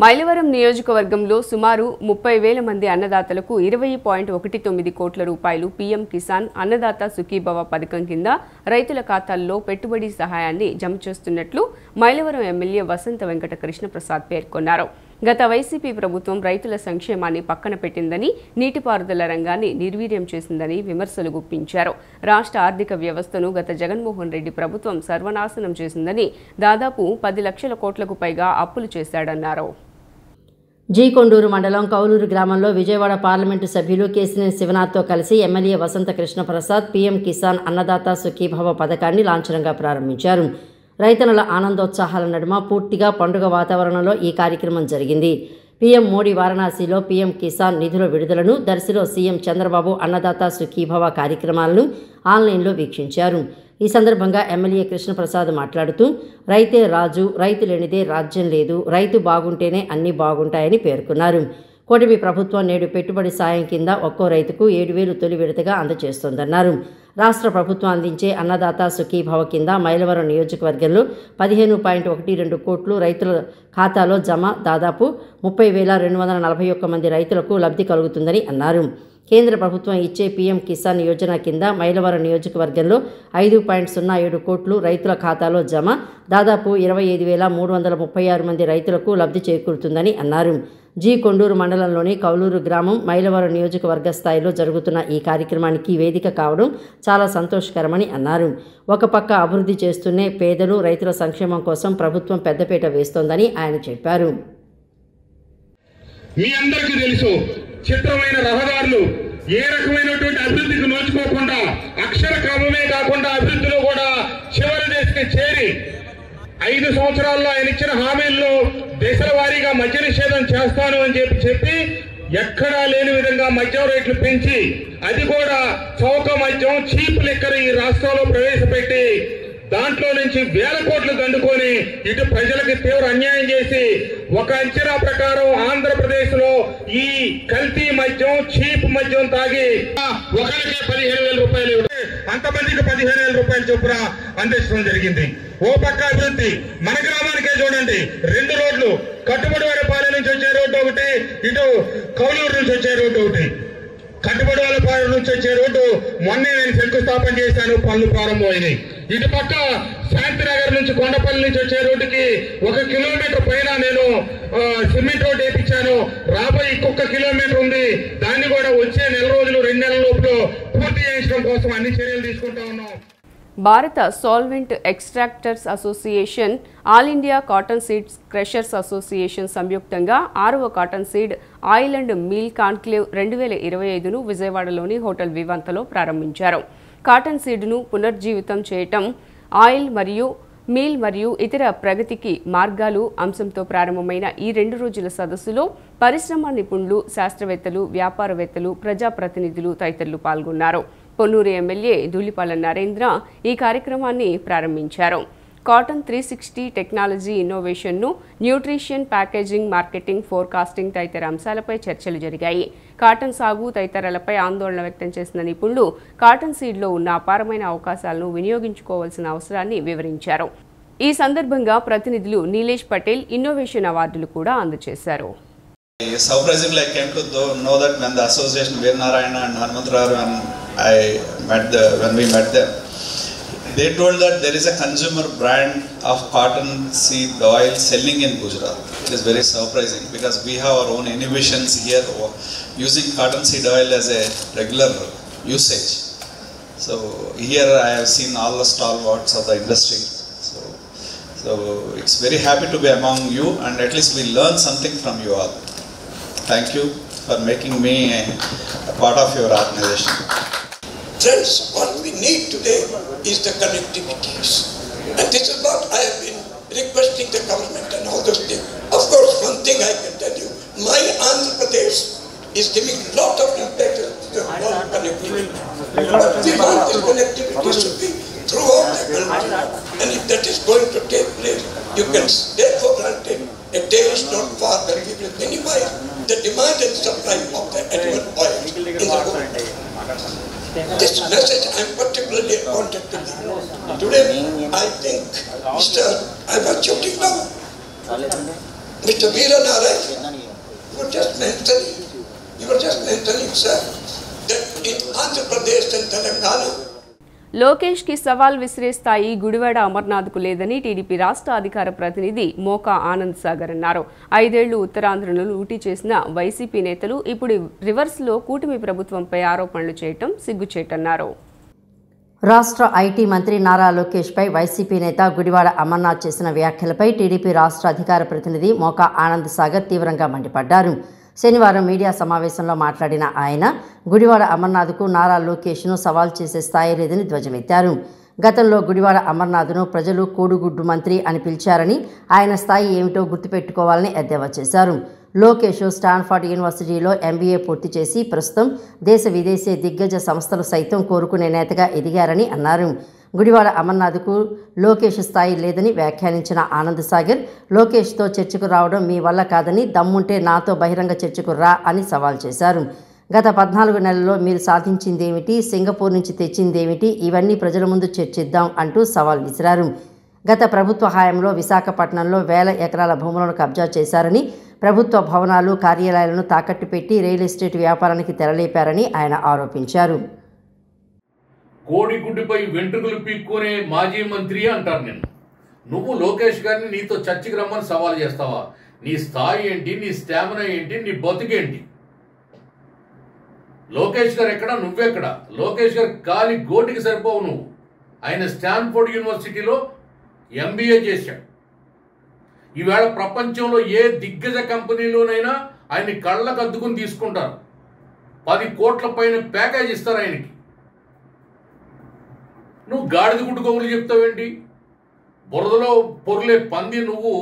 మైలవరం నియోజకవర్గంలో సుమారు 30,000 మంది అన్నదాతలకు 20.19 కోట్ల రూపాయలు పీఎం కిసాన్ అన్నదాత సుఖీభవ పథకం కింద రైతుల ఖాతాల్లో పెట్టుబడి సహాయాన్ని జమ చేస్తున్నట్లు మైలవరం ఎమ్మెల్యే వసంత వెంకట కృష్ణప్రసాద్ పేర్కొన్నారు. గత వైసీపీ ప్రభుత్వం రైతుల సంక్షేమాన్ని పక్కన పెట్టిందని, నీటిపారుదల రంగాన్ని నిర్వీర్యం చేసిందని విమర్శలు గుప్పించారు. రాష్ట్ర ఆర్థిక వ్యవస్థను గత జగన్మోహన్ రెడ్డి ప్రభుత్వం సర్వనాశనం చేసిందని, దాదాపు 10 లక్షల కోట్లకు పైగా అప్పులు చేశాడన్నారు. కొండూరు మండలం కౌలూరు గ్రామంలో విజయవాడ పార్లమెంటు సభ్యులు కేసినేని శివనాథ్తో కలిసి ఎమ్మెల్యే వసంత కృష్ణప్రసాద్ పీఎం కిసాన్ అన్నదాత సుఖీభవ పథకాన్ని లాంఛనంగా ప్రారంభించారు. రైతన్నల ఆనందోత్సాహాల నడుమ పూర్తిగా పండుగ వాతావరణంలో ఈ కార్యక్రమం జరిగింది. పీఎం మోడీ వారణాసిలో పీఎం కిసాన్ నిధుల విడుదలను, దర్శిలో సీఎం చంద్రబాబు అన్నదాత సుఖీభవ కార్యక్రమాలను ఆన్లైన్లో వీక్షించారు. ఈ సందర్భంగా ఎమ్మెల్యే కృష్ణప్రసాద్ మాట్లాడుతూ, రైతే రాజు, రైతు లేనిదే రాజ్యం లేదు, రైతు బాగుంటేనే అన్నీ బాగుంటాయని పేర్కొన్నారు. కూటమి ప్రభుత్వం నేడు పెట్టుబడి సాయం కింద ఒక్కో రైతుకు 7,000 తొలి విడతగా అందజేస్తోందన్నారు. రాష్ట్ర ప్రభుత్వం అందించే అన్నదాత సుఖీభవ కింద మైలవరం నియోజకవర్గంలో 15.12 కోట్లు రైతుల ఖాతాలో జమ, దాదాపు 30,241 మంది రైతులకు లబ్ధి కలుగుతుందని అన్నారు. కేంద్ర ప్రభుత్వం ఇచ్చే పీఎం కిసాన్ యోజన కింద మైలవరం నియోజకవర్గంలో 5.07 కోట్లు రైతుల ఖాతాలో జమ, దాదాపు 25,336 మంది రైతులకు లబ్ధి చేకూరుతుందని అన్నారు. కొండూరు మండలంలోని కౌలూరు గ్రామం మైలవరం నియోజకవర్గ స్థాయిలో జరుగుతున్న ఈ కార్యక్రమానికి వేదిక కావడం చాలా సంతోషకరమని అన్నారు. ఒక పక్క అభివృద్ధి చేస్తూనే పేదలు, రైతుల సంక్షేమం కోసం ప్రభుత్వం పెద్దపీట వేస్తోందని ఆయన చెప్పారు. మీ అందరికీ తెలుసు, చిత్రమైన రహదారులు ఏ రకమైనటువంటి అభివృద్ధికి నోచుకోకుండా, అక్షర క్రమమే కాకుండా అభివృద్ధిలో కూడా చివరి దశకి చేరి 5 సంవత్సరాల్లో ఆయన ఇచ్చిన హామీల్లో దశల వారీగా మద్య నిషేధం చేస్తాను అని చెప్పి ఎక్కడా లేని విధంగా మద్యం రేట్లు పెంచి, అది కూడా చౌక మద్యం, చీప్ లిక్కర్ ఈ రాష్ట్రంలో ప్రవేశపెట్టి దాంట్లో నుంచి 1,000 కోట్లు దండుకొని ఇటు ప్రజలకు తీవ్ర అన్యాయం చేసి, ఒక అంచనా ప్రకారం ఆంధ్రప్రదేశ్ లో ఈ కల్తీ మద్యం, చీప్ మద్యం తాగి ఒకరికి 15,000 రూపాయలు, అంతమందికి 15,000 రూపాయలు చొప్పున అందించడం జరిగింది. ఓ పక్క అభివృద్ధి, మన గ్రామానికే చూడండి, 2 రోడ్లు, కట్టుబడివారిపాలెం నుంచి వచ్చే రోడ్డు ఒకటి, ఇటు కౌలూరు నుంచి వచ్చే రోడ్డు ఒకటి. కట్టుబడివారిపాలెం నుంచి వచ్చే రోడ్డు మొన్నే నేను శంకుస్థాపన చేశాను, పనులు ప్రారంభమైనాయి. ఇటు పక్క శాంతినగర్ నుంచి కొండపల్లి నుంచి వచ్చే రోడ్డుకి 1 కిలోమీటర్ పైన నేను సిమెంట్ రోడ్ వేయించాను. రాబోయే ఇంకొక కిలోమీటర్ ఉంది, దాన్ని కూడా వచ్చే 1 రోజులు 2 నెలల లోపల పూర్తి చేయించడం కోసం అన్ని చర్యలు తీసుకుంటా ఉన్నాం. భారత solvent extractors association, all India cotton seeds crushers association సంయుక్తంగా 6వ cotton seed oil and meal conclave 2025ను విజయవాడలోని హోటల్ వివాంతలో ప్రారంభించారు. కాటన్ సీడ్ను పునర్జీవితం చేయటం, ఆయిల్ మరియు మీల్ మరియు ఇతర ప్రగతికి మార్గాలు అంశంతో ప్రారంభమైన ఈ 2 రోజుల సదస్సులో పరిశ్రమ నిపుణులు, శాస్త్రవేత్తలు, వ్యాపారవేత్తలు, ప్రజాప్రతినిధులు తదితరులు పాల్గొన్నారు. పొన్నూరు ఎమ్మెల్యే ధూళిపాల నరేంద్ర ఈ కార్యక్రమాన్ని ప్రారంభించారు. కాటన్ 360 టెక్నాలజీ ఇన్నోవేషన్ను, న్యూట్రిషన్, ప్యాకేజింగ్, మార్కెటింగ్, ఫోర్కాస్టింగ్ తదితర అంశాలపై చర్చలు జరిగాయి. కాటన్ సాగు తదితరాలపై ఆందోళన వ్యక్తం చేసిన నిపుణులు కాటన్ సీడ్లో ఉన్న అపారమైన అవకాశాలను వినియోగించుకోవాల్సిన అవసరాన్ని వివరించారు. ఈ సందర్భంగా ప్రతినిధులు నీలేష్ పటేల్ ఇన్నోవేషన్ అవార్డులు కూడా అందజేశారు. Surprisingly, I came to know that when the association Veer Narayana and Hanumantrao and when we met them, they told that there is a consumer brand of cotton seed oil selling in Gujarat. It is very surprising because we have our own innovations here using cotton seed oil as a regular usage. So here I have seen all the stalwarts of the industry. So it's very happy to be among you, and at least we learn something from you all. Thank you for making me a part of your organization. Friends, what we need today is the connectivities. And this is what I have been requesting the government and all those things. Of course, one thing I can tell you, my Andhra Pradesh is giving a lot of importance to the world connectivity. But we want this connectivity to be throughout the country. And if that is going to take place, you can take for granted a day is not far that we will minimize the demand and supply of the edible oil in the world. This message I particularly wanted to give. Today, I think, I was joking now. Mr. Veera Narayan, you were just mentioning, sir, that in Andhra Pradesh and Telangana, Lokesh కి సవాల్ విసిరే స్థాయి గుడివాడ అమర్నాథ్కు లేదని TDP రాష్ట్ర అధికార ప్రతినిధి మోకా ఆనంద్ సాగర్ అన్నారు. 5 ఏళ్లు ఉత్తరాంధ్రను లూటీ చేసిన వైసీపీ నేతలు ఇప్పుడు రివర్స్లో కూటమి ప్రభుత్వంపై ఆరోపణలు చేయటం సిగ్గుచేటన్నారు. రాష్ట్ర ఐటీ మంత్రి నారా లోకేష్పై వైసీపీ నేత గుడివాడ అమర్నాథ్ చేసిన వ్యాఖ్యలపై టీడీపీ రాష్ట్ర అధికార ప్రతినిధి మోకా ఆనంద్ సాగర్ తీవ్రంగా మండిపడ్డారు. శనివారం మీడియా సమావేశంలో మాట్లాడిన ఆయన గుడివాడ అమర్నాథ్కు నారా లోకేష్ను సవాల్ చేసే స్థాయి లేదని ధ్వజమెత్తారు. గతంలో గుడివాడ అమర్నాథ్ను ప్రజలు కోడిగుడ్డు మంత్రి అని పిలిచారని, ఆయన స్థాయి ఏమిటో గుర్తుపెట్టుకోవాలని ఎద్దేవా చేశారు. లోకేష్ స్టాన్ఫర్డ్ యూనివర్సిటీలో ఎంబీఏ పూర్తి చేసి ప్రస్తుతం దేశ విదేశీ దిగ్గజ సంస్థలు సైతం కోరుకునే నేతగా ఎదిగారని అన్నారు. గుడివాడ అమర్నాథ్కు లోకేష్ స్థాయి లేదని వ్యాఖ్యానించిన ఆనంద్ సాగర్, లోకేష్తో చర్చకు రావడం మీ వల్ల కాదని, దమ్ముంటే నాతో బహిరంగ చర్చకు రా అని సవాల్ చేశారు. గత 14 నెలల్లో మీరు సాధించిందేమిటి, సింగపూర్ నుంచి తెచ్చిందేమిటి, ఇవన్నీ ప్రజల ముందు చర్చిద్దాం అంటూ సవాల్ విసిరారు. గత ప్రభుత్వ హయాంలో విశాఖపట్నంలో 1000 ఎకరాల భూములను కబ్జా చేశారని, ప్రభుత్వ భవనాలు కార్యాలయాలను తాకట్టు పెట్టి రియల్ ఎస్టేట్ వ్యాపారానికి తెరలేపారని ఆయన ఆరోపించారు. కోడిగుడ్డుపై వెంట్రుకలు పీక్కునే మాజీ మంత్రి అంటారు నేను. నువ్వు లోకేష్ గారిని నీతో చర్చకి రమ్మని సవాల్ చేస్తావా? నీ స్థాయి ఏంటి, నీ స్టామినా ఏంటి, నీ బతుకేంటి? లోకేష్ గారు ఎక్కడ, నువ్వెక్కడ? లోకేష్ గారు గాలి గోటికి సరిపోవు నువ్వు. ఆయన స్టాన్ఫోర్డ్ యూనివర్సిటీలో ఎంబీఏ చేశాడు. ఈవేళ ప్రపంచంలో ఏ దిగ్గజ కంపెనీలోనైనా ఆయన కళ్ళకు అద్దుకుని తీసుకుంటారు. 10 కోట్ల పైన ప్యాకేజ్ ఇస్తారు ఆయనకి. నువ్వు గాడిద గుడ్డు కబుర్లు చెప్తావేంటి? బురదలో పొర్లే పంది నువ్వు,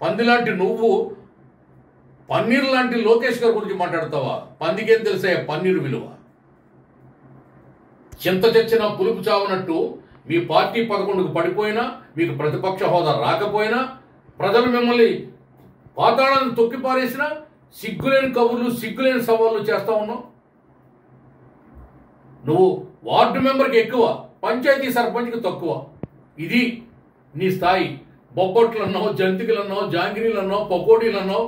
పందిలాంటి నువ్వు పన్నీరు లాంటి లోకేష్ గారి గురించి మాట్లాడతావా? పందికేం తెలుసా పన్నీరు విలువ? చింత తెచ్చిన పులుపు చావనట్టు మీ పార్టీ 11కు పడిపోయినా, మీకు ప్రతిపక్ష హోదా రాకపోయినా, ప్రజలు మిమ్మల్ని పాతాళాన్ని తొక్కిపారేసినా సిగ్గులేని కబుర్లు, సిగ్గులేని సవాళ్ళు చేస్తా ఉన్నావు. నువ్వు వార్డు మెంబర్కి ఎక్కువ, పంచాయతీ సర్పంచ్కి తక్కువ. ఇది నీ స్థాయి. బొబ్బట్లు అన్నావు, జంతికలు అన్నావు, జాంగిరీలు అన్నావు, పకోడీలు అన్నావు.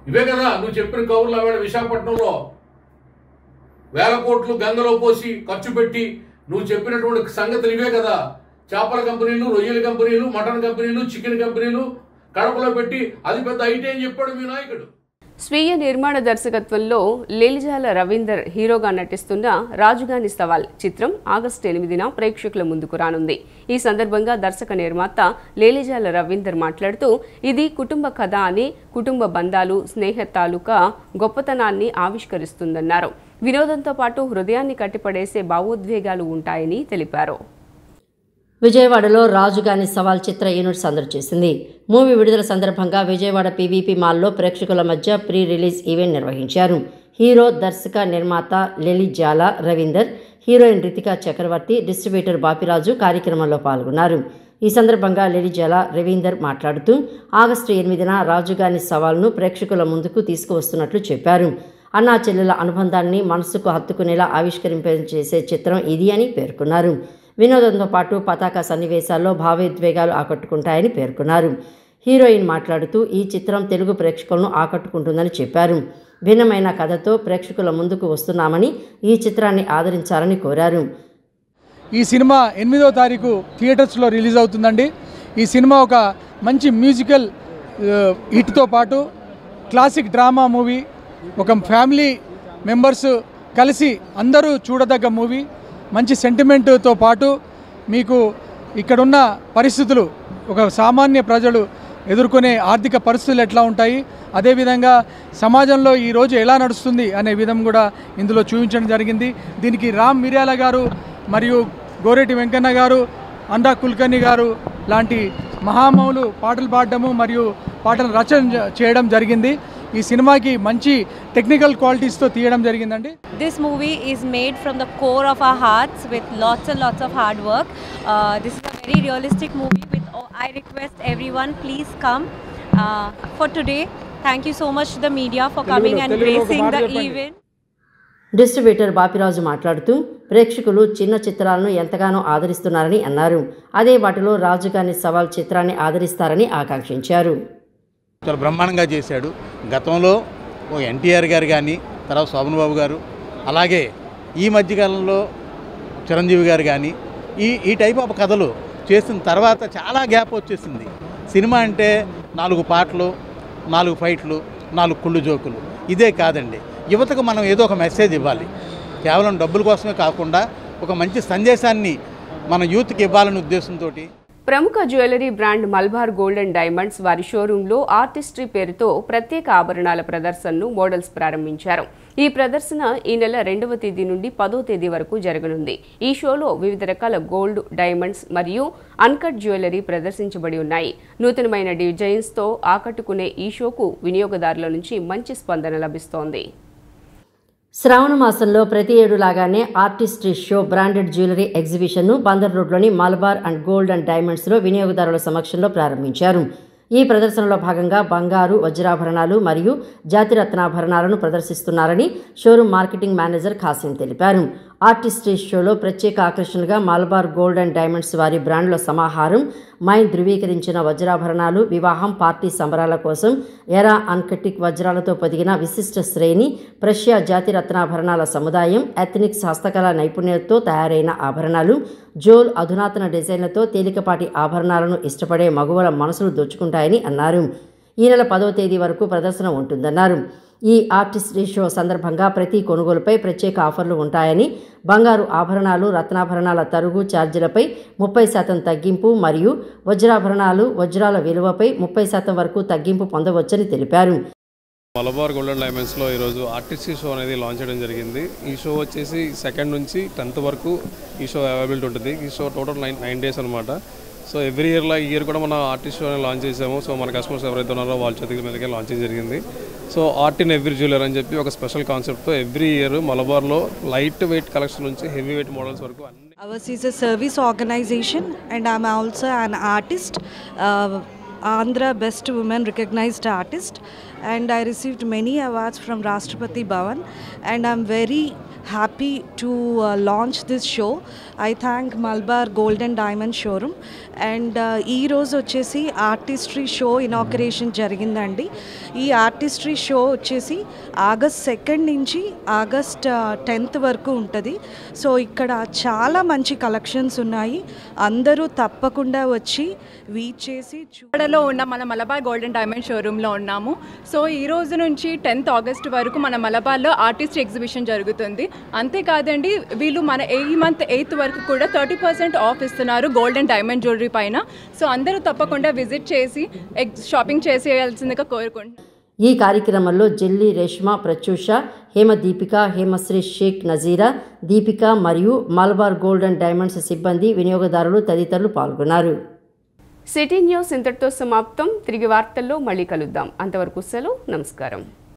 ఇవే కదా నువ్వు చెప్పిన కబుర్లు. ఆవేళ విశాఖపట్నంలో 1000 కోట్లు గంగలో పోసి ఖర్చు పెట్టి నువ్వు చెప్పినటువంటి సంగతులు ఇవే కదా. చేపల కంపెనీలు, రొయ్యల కంపెనీలు, మటన్ కంపెనీలు, చికెన్ కంపెనీలు కడపలో పెట్టి అది పెద్ద ఐటీ అని చెప్పాడు మీ నాయకుడు. స్వీయ నిర్మాణ దర్శకత్వంలో లేలిజాల రవీందర్ హీరోగా నటిస్తున్న రాజుగాని సవాల్ చిత్రం ఆగస్టు 8న ప్రేక్షకుల ముందుకు రానుంది. ఈ సందర్భంగా దర్శక నిర్మాత లేలిజాల రవీందర్ మాట్లాడుతూ, ఇది కుటుంబ కథ అని, కుటుంబ బంధాలు, స్నేహ తాలూకా గొప్పతనాన్ని ఆవిష్కరిస్తుందన్నారు. వినోదంతో పాటు హృదయాన్ని కట్టిపడేసే భావోద్వేగాలు ఉంటాయని తెలిపారు. విజయవాడలో రాజుగాని సవాల్ చిత్ర యూనిట్ సందడి చేసింది. మూవీ విడుదల సందర్భంగా విజయవాడ పీవీపీ మాల్లో ప్రేక్షకుల మధ్య ప్రీ రిలీజ్ ఈవెంట్ నిర్వహించారు. హీరో, దర్శక నిర్మాత లెలిజాల రవీందర్, హీరోయిన్ రితికా చక్రవర్తి, డిస్ట్రిబ్యూటర్ బాపిరాజు కార్యక్రమంలో పాల్గొన్నారు. ఈ సందర్భంగా లెలిజాల రవీందర్ మాట్లాడుతూ, ఆగస్టు 8న రాజుగాని సవాల్ను ప్రేక్షకుల ముందుకు తీసుకువస్తున్నట్లు చెప్పారు. అన్నా చెల్లెల అనుబంధాన్ని మనసుకు హత్తుకునేలా ఆవిష్కరింపజేసే చిత్రం ఇది అని పేర్కొన్నారు. వినోదంతో పాటు పతాక సన్నివేశాల్లో భావోద్వేగాలు ఆకట్టుకుంటాయని పేర్కొన్నారు. హీరోయిన్ మాట్లాడుతూ ఈ చిత్రం తెలుగు ప్రేక్షకులను ఆకట్టుకుంటుందని చెప్పారు. భిన్నమైన కథతో ప్రేక్షకుల ముందుకు వస్తున్నామని ఈ చిత్రాన్ని ఆదరించాలని కోరారు. ఈ సినిమా 8వ తారీఖు థియేటర్స్లో రిలీజ్ అవుతుందండి. ఈ సినిమా ఒక మంచి మ్యూజికల్ హిట్తో పాటు క్లాసిక్ డ్రామా మూవీ, ఒక ఫ్యామిలీ మెంబర్స్ కలిసి అందరూ చూడదగ్గ మూవీ, మంచి సెంటిమెంట్తో పాటు మీకు ఇక్కడున్న పరిస్థితులు, ఒక సామాన్య ప్రజలు ఎదుర్కొనే ఆర్థిక పరిస్థితులు ఎట్లా ఉంటాయి, అదేవిధంగా సమాజంలో ఈరోజు ఎలా నడుస్తుంది అనే విధం కూడా ఇందులో చూపించడం జరిగింది. దీనికి రామ్ మిర్యాల గారు మరియు గోరేటి వెంకన్న గారు, అండా కుల్కర్ణి గారు లాంటి మహామౌలు పాటలు పాడడము మరియు పాటలు రచన చేయడం జరిగింది. ఈ సినిమాకి మంచి టెక్నికల్ క్వాలిటీస్తో తీయడం జరిగిందండి. This movie is made from the core of our hearts with lots and lots of hard work. This is a very realistic movie with I request everyone please come for today. Thank you so much to the media for coming and gracing the event. Distributor Bapiraju మాట్లాడుతూ ప్రేక్షకులు చిన్న చిత్రాలను ఎంతగానో ఆదరిస్తున్నారని అన్నారు. అదే వాటిలో రాజుగాని సవాల్ చిత్రాన్ని ఆదరిస్తారని ఆకాంక్షించారు. చాలా బ్రహ్మాండంగా చేశాడు. గతంలో ఎన్టీఆర్ గారు కానీ, తర్వాత శోభన్ బాబు గారు, అలాగే ఈ మధ్యకాలంలో చిరంజీవి గారు కానీ ఈ టైప్ ఆఫ్ కథలు చేసిన తర్వాత చాలా గ్యాప్ వచ్చేసింది. సినిమా అంటే 4 పాటలు, 4 ఫైట్లు, 4 కుళ్ళు జోకులు, ఇదే కాదండి. యువతకు మనం ఏదో ఒక మెసేజ్ ఇవ్వాలి. కేవలం డబ్బుల కోసమే కాకుండా ఒక మంచి సందేశాన్ని మన యూత్కి ఇవ్వాలనే ఉద్దేశంతో ప్రముఖ jewellery brand Malabar gold and diamonds వారి షోరూంలో ఆర్టిస్ట్రీ పేరుతో ప్రత్యేక ఆభరణాల ప్రదర్శనను మోడల్స్ ప్రారంభించారు. ఈ ప్రదర్శన ఈ నెల 2వ తేదీ నుండి 10వ తేదీ వరకు జరగనుంది. ఈ షోలో వివిధ రకాల గోల్డ్, డైమండ్స్ మరియు అన్కట్ జ్యువెలరీ ప్రదర్శించబడి ఉన్నాయి. నూతనమైన డిజైన్స్తో ఆకట్టుకునే ఈ షోకు వినియోగదారుల నుంచి మంచి స్పందన లభిస్తోంది. శ్రావణ మాసంలో ప్రతి ఏడులాగానే ఆర్టిస్ట్రీ షో బ్రాండెడ్ జ్యువెలరీ ఎగ్జిబిషన్ను బందర్ రోడ్లోని మలబార్ అండ్ గోల్డ్ అండ్ డైమండ్స్లో వినియోగదారుల సమక్షంలో ప్రారంభించారు. ఈ ప్రదర్శనలో భాగంగా బంగారు, వజ్రాభరణాలు మరియు జాతిరత్నాభరణాలను ప్రదర్శిస్తున్నారని షోరూమ్ మార్కెటింగ్ మేనేజర్ ఖాసిం తెలిపారు. ఆర్టిస్ట్రీ షోలో ప్రత్యేక ఆకర్షణగా మలబార్ గోల్డ్ అండ్ డైమండ్స్ వారి బ్రాండ్ల సమాహారం, మైన్ ధృవీకరించిన వజ్రాభరణాలు, వివాహం, పార్టీ సంబరాల కోసం ఎరా అన్కటిక్ వజ్రాలతో పొదిగిన విశిష్ట శ్రేణి, ప్రష్యా జాతిరత్నాభరణాల సముదాయం, ఎథనిక్స్ హస్తకళా నైపుణ్యంతో తయారైన ఆభరణాలు, జోల్ అధునాతన డిజైన్లతో తేలికపాటి ఆభరణాలను ఇష్టపడే మగువల మనసులు దోచుకుంటాయని అన్నారు. ఈ నెల 10వ తేదీ వరకు ప్రదర్శన ఉంటుందన్నారు. ఈ ఆర్టిస్ట్రీ షో సందర్భంగా ప్రతి కొనుగోలుపై ప్రత్యేక ఆఫర్లు ఉంటాయని, బంగారు ఆభరణాలు, రత్నాభరణాల తరుగు ఛార్జీలపై 30% తగ్గింపు మరియు వజ్రాభరణాలు, వజ్రాల విలువపై 30% వరకు తగ్గింపు పొందవచ్చని తెలిపారు. మలబార్ గోల్డ్ అండ్ డైమండ్స్లో ఈరోజు ఆర్టిస్ట్రీ షో అనేది లాంచ్ చేయడం జరిగింది. ఈ షో వచ్చేసి 2nd నుంచి 10th వరకు ఈ షో అవైలబిలిటీ ఉంటుంది. ఈ షో టోటల్ 9 డేస్ అనమాట. సో ఎవ్రీ ఇయర్లో ఈ ఇయర్ కూడా మన ఆర్టిస్ట్ షోని లాంచ్ చేసాము. సో మన కస్టమర్స్ ఎవరైతే ఉన్నారో వాళ్ళ చేతుల మీదకే లాంచ్ జరిగింది. So art in every jeweller అని చెప్పి ఒక స్పెషల్ కాన్సెప్ట్తో ఎవ్రీ ఇయర్ మలబార్లో లైట్ వెయిట్ కలెక్షన్ నుంచి హెవీ వెయిట్ మోడల్స్ వరకు అన్ని. Ours is a service organization and I'm also an artist, Andhra Best Women Recognized Artist, and I received many awards from Rashtrapati Bhavan, and I'm very happy to launch this show. I thank Malabar Gold and Diamond Showroom and ee roju vachesi artistry show inauguration jarigindandi. Ee artistry show vachesi August 2nd nunchi August 10th varaku untadi. So ikkada chaala manchi collections unnayi. Andaru tappakunda vachi which చేసి చూడలో ఉన్న మన Malabar gold and diamond షోరూంలో ఉన్నాము. So ఈ రోజు నుంచి 10th August వరకు మన మలబార్లో ఆర్టిస్ట్ ఎగ్జిబిషన్ జరుగుతుంది. అంతేకాదండి, వీళ్ళు మన ఈ మంత్ 8th వరకు కూడా 30% ఆఫ్ ఇస్తున్నారు గోల్డ్ అండ్ డైమండ్ జ్యువెలరీ పైన. సో అందరూ తప్పకుండా విజిట్ చేసి షాపింగ్ చేసేయాల్సిందిగా కోరుకుంటున్నాను. ఈ కార్యక్రమంలో జెల్లీ రేష్మా, ప్రత్యూష, హేమ దీపిక, హేమశ్రీ షేక్ నజీరా, దీపిక మరియు మలబార్ గోల్డ్ అండ్ డైమండ్స్ సిబ్బంది, వినియోగదారులు తదితరులు పాల్గొన్నారు. సిటీ న్యూస్ ఇంతటితో సమాప్తం. తిరిగి వార్తల్లో మళ్ళీ కలుద్దాం. అంతవరకు సెలవు. నమస్కారం.